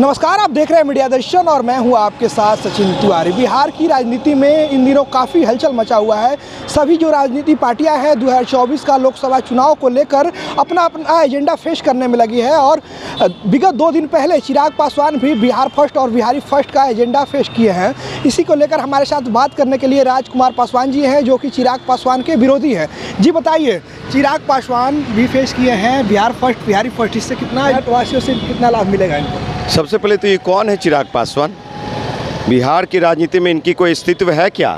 नमस्कार, आप देख रहे हैं मीडिया दर्शन और मैं हूं आपके साथ सचिन तिवारी। बिहार की राजनीति में इन दिनों काफ़ी हलचल मचा हुआ है। सभी जो राजनीति पार्टियां हैं 2024 का लोकसभा चुनाव को लेकर अपना अपना एजेंडा पेश करने में लगी है और विगत 2 दिन पहले चिराग पासवान भी बिहार फर्स्ट और बिहारी फर्स्ट का एजेंडा पेश किए हैं। इसी को लेकर हमारे साथ बात करने के लिए राजकुमार पासवान जी हैं, जो कि चिराग पासवान के विरोधी हैं। जी बताइए, चिराग पासवान भी पेश किए हैं बिहार फर्स्ट बिहारी फर्स्ट, इससे कितना वासियों से कितना लाभ मिलेगा इनको? सबसे पहले तो ये कौन है चिराग पासवान? बिहार की राजनीति में इनकी कोई अस्तित्व है क्या?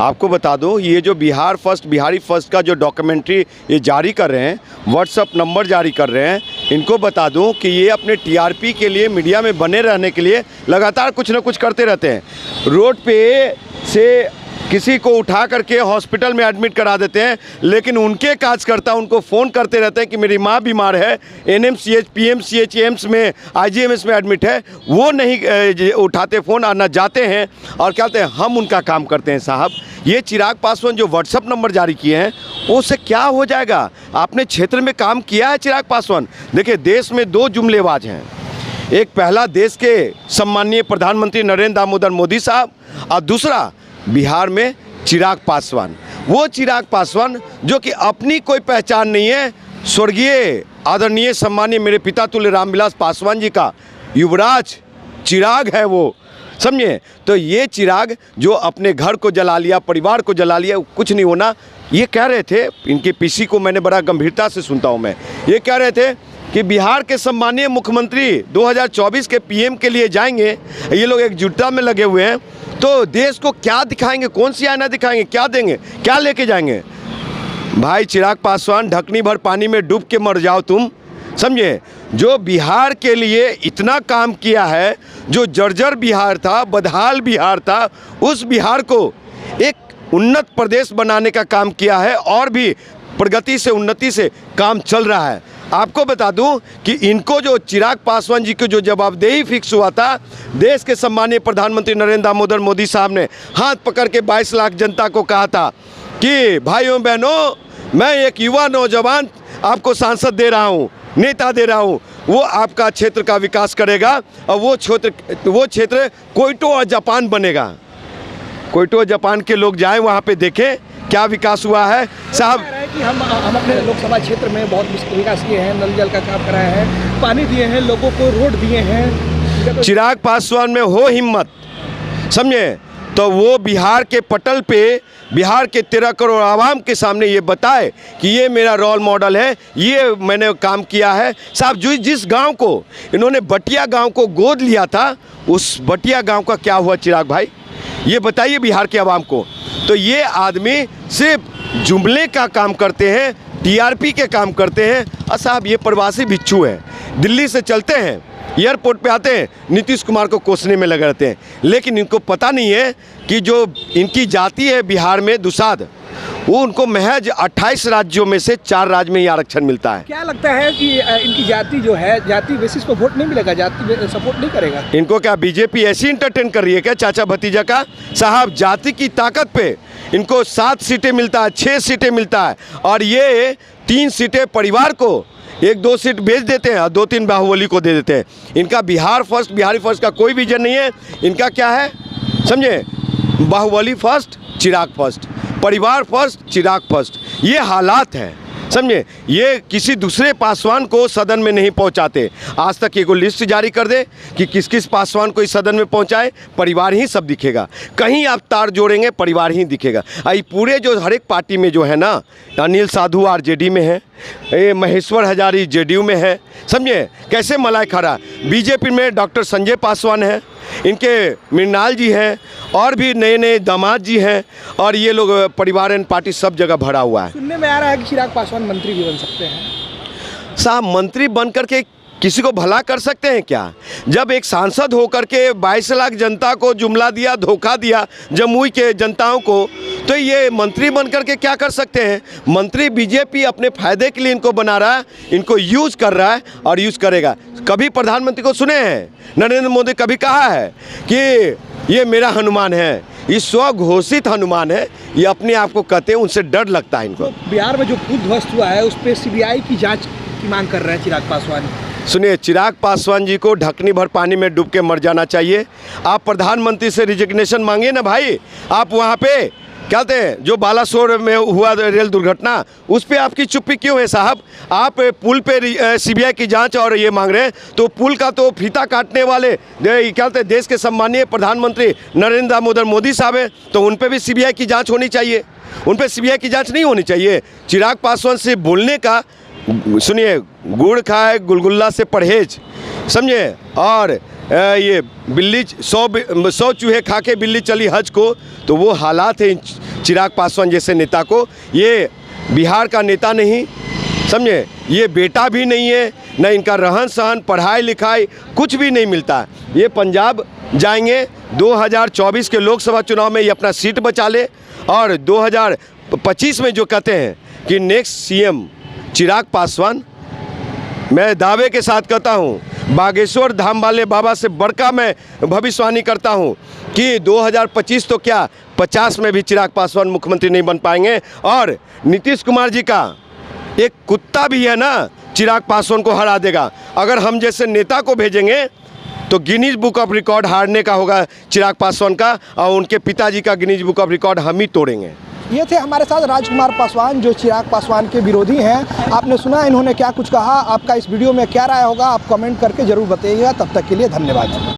आपको बता दो, ये जो बिहार फर्स्ट बिहारी फर्स्ट का जो डॉक्यूमेंट्री ये जारी कर रहे हैं, व्हाट्सअप नंबर जारी कर रहे हैं, इनको बता दूं कि ये अपने टीआरपी के लिए, मीडिया में बने रहने के लिए लगातार कुछ ना कुछ करते रहते हैं। रोड पे से किसी को उठा करके हॉस्पिटल में एडमिट करा देते हैं, लेकिन उनके कार्यकर्ता उनको फ़ोन करते रहते हैं कि मेरी माँ बीमार है, एनएमसीएच, पीएमसीएच, एम्स में, आईजीएमएस में एडमिट है। वो नहीं उठाते फ़ोन और न जाते हैं और क्या कहते हैं, हम उनका काम करते हैं। साहब, ये चिराग पासवान जो व्हाट्सअप नंबर जारी किए हैं, उससे क्या हो जाएगा? आपने क्षेत्र में काम किया है चिराग पासवान? देखिए, देश में 2 जुमलेबाज हैं। एक पहला देश के सम्माननीय प्रधानमंत्री नरेंद्र दामोदर मोदी साहब और दूसरा बिहार में चिराग पासवान। वो चिराग पासवान जो कि अपनी कोई पहचान नहीं है, स्वर्गीय आदरणीय सम्मानीय मेरे पिता तुल्य रामविलास पासवान जी का युवराज चिराग है वो, समझे? तो ये चिराग जो अपने घर को जला लिया, परिवार को जला लिया, कुछ नहीं होना। ये कह रहे थे, इनके पीसी को मैंने बड़ा गंभीरता से सुनता हूँ मैं, ये कह रहे थे कि बिहार के सम्मानीय मुख्यमंत्री 2024 के पीएम के लिए जाएंगे। ये लोग एकजुटता में लगे हुए हैं, तो देश को क्या दिखाएंगे? कौन सी आईना दिखाएंगे? क्या देंगे? क्या लेके जाएंगे? भाई चिराग पासवान, ढकनी भर पानी में डूब के मर जाओ तुम, समझे? जो बिहार के लिए इतना काम किया है, जो जर्जर बिहार था, बदहाल बिहार था, उस बिहार को एक उन्नत प्रदेश बनाने का काम किया है और भी प्रगति से, उन्नति से काम चल रहा है। आपको बता दूं कि इनको जो चिराग पासवान जी को जो जवाबदेही फिक्स हुआ था, देश के सम्मानीय प्रधानमंत्री नरेंद्र दामोदर मोदी साहब ने हाथ पकड़ के 22 लाख जनता को कहा था कि भाइयों बहनों, मैं एक युवा नौजवान आपको सांसद दे रहा हूं, नेता दे रहा हूं, वो आपका क्षेत्र का विकास करेगा और वो क्षेत्र क्योटो और जापान बनेगा। क्योटो जापान के लोग जाएं वहाँ पे देखें क्या विकास हुआ है। साहब, कि हम अपने लोकसभा क्षेत्र में बहुत विकास किए हैं, नल जल का काम कराया है, पानी दिए हैं, लोगों को रोड दिए हैं। चिराग पासवान में हो हिम्मत, समझे, तो वो बिहार के पटल पे, बिहार के 13 करोड़ आवाम के सामने ये बताए कि ये मेरा रोल मॉडल है, ये मैंने काम किया है। साहब, जिस गांव को इन्होंने बटिया गांव को गोद लिया था, उस बटिया गांव का क्या हुआ चिराग भाई? ये बताइए बिहार के आवाम को। तो ये आदमी सिर्फ जुमले का काम करते हैं, टीआरपी के काम करते हैं। और साहब, ये प्रवासी भिक्षु हैं, दिल्ली से चलते हैं, एयरपोर्ट पे आते हैं, नीतीश कुमार को कोसने में लगे रहते हैं, लेकिन इनको पता नहीं है कि जो इनकी जाति है बिहार में दुसाध, वो उनको महज 28 राज्यों में से 4 राज्य में ही आरक्षण मिलता है। क्या लगता है कि इनकी जाति जो है, जाति बेसिस पर वोट नहीं मिलेगा, जाति सपोर्ट नहीं करेगा? इनको क्या बीजेपी ऐसी इंटरटेन कर रही है क्या चाचा भतीजा का? साहब, जाति की ताकत पे इनको 7 सीटें मिलता है, 6 सीटें मिलता है, और ये 3 सीटें परिवार को, 1-2 सीट भेज देते हैं और 2-3 बाहुबली को दे देते हैं। इनका बिहार फर्स्ट बिहारी फर्स्ट का कोई विजन नहीं है। इनका क्या है, समझे? बाहुबली फर्स्ट, चिराग फर्स्ट, परिवार फर्स्ट, चिराग फर्स्ट। ये हालात हैं, समझे? ये किसी दूसरे पासवान को सदन में नहीं पहुंचाते। आज तक एगो लिस्ट जारी कर दे कि किस किस पासवान को इस सदन में पहुंचाए, परिवार ही सब दिखेगा। कहीं आप तार जोड़ेंगे, परिवार ही दिखेगा। ये पूरे जो हर एक पार्टी में जो है ना, अनिल साधु आरजेडी में है, ये महेश्वर हजारी जेडीयू में है, समझे? कैसे मलाई खड़ा। बीजेपी में डॉक्टर संजय पासवान है, इनके मृणाल जी हैं, और भी नए नए दामाद जी हैं, और ये लोग परिवार एंड पार्टी सब जगह भरा हुआ है। सुनने में आ रहा है कि चिराग पासवान मंत्री भी बन सकते हैं। साहब, मंत्री बन करके किसी को भला कर सकते हैं क्या? जब एक सांसद होकर के 22 लाख जनता को जुमला दिया, धोखा दिया जमुई के जनताओं को, तो ये मंत्री बन करके क्या कर सकते हैं? मंत्री बीजेपी अपने फायदे के लिए इनको बना रहा है, इनको यूज कर रहा है और यूज करेगा। कभी प्रधानमंत्री को सुने हैं नरेंद्र मोदी कभी कहा है कि ये मेरा हनुमान है? ये स्वघोषित हनुमान है, ये अपने आप को कहते हैं, उनसे डर लगता है इनको। तो बिहार में जो खुद ध्वस्त हुआ है उस पर सीबीआई की जांच की मांग कर रहे हैं चिराग पासवान। सुनिए, चिराग पासवान जी को ढकनी भर पानी में डूब के मर जाना चाहिए। आप प्रधानमंत्री से रिजिग्नेशन मांगिए ना भाई। आप वहाँ पे क्या कहते हैं, जो बालासोर में हुआ रेल दुर्घटना, उस पे आपकी चुप्पी क्यों है साहब? आप पुल पे सीबीआई की जांच और ये मांग रहे हैं, तो पुल का तो फीता काटने वाले क्या कहते हैं, देश के सम्मानीय प्रधानमंत्री नरेंद्र दामोदर मोदी साहब हैं, तो उन पे भी सीबीआई की जांच होनी चाहिए। उन पे सीबीआई की जांच नहीं होनी चाहिए। चिराग पासवान से बोलने का, सुनिए, गुड़ खाए गुलगुल्ला से परहेज, समझे। और ये बिल्ली 100 चूहे खा के बिल्ली चली हज को, तो वो हालात है चिराग पासवान जैसे नेता को। ये बिहार का नेता नहीं, समझे, ये बेटा भी नहीं है, न इनका रहन सहन पढ़ाई लिखाई कुछ भी नहीं मिलता। ये पंजाब जाएंगे, 2024 के लोकसभा चुनाव में ये अपना सीट बचा ले, और 2025 में जो कहते हैं कि नेक्स्ट सीएम चिराग पासवान, मैं दावे के साथ कहता हूँ, बागेश्वर धाम वाले बाबा से बढ़कर मैं भविष्यवाणी करता हूँ कि 2025 तो क्या 50 में भी चिराग पासवान मुख्यमंत्री नहीं बन पाएंगे। और नीतीश कुमार जी का एक कुत्ता भी है ना, चिराग पासवान को हरा देगा। अगर हम जैसे नेता को भेजेंगे तो गिनीज बुक ऑफ रिकॉर्ड हारने का होगा चिराग पासवान का, और उनके पिताजी का गिनीज बुक ऑफ रिकॉर्ड हम ही तोड़ेंगे। ये थे हमारे साथ राजकुमार पासवान, जो चिराग पासवान के विरोधी हैं। आपने सुना इन्होंने क्या कुछ कहा। आपका इस वीडियो में क्या राय होगा, आप कमेंट करके ज़रूर बताइएगा। तब तक के लिए धन्यवाद।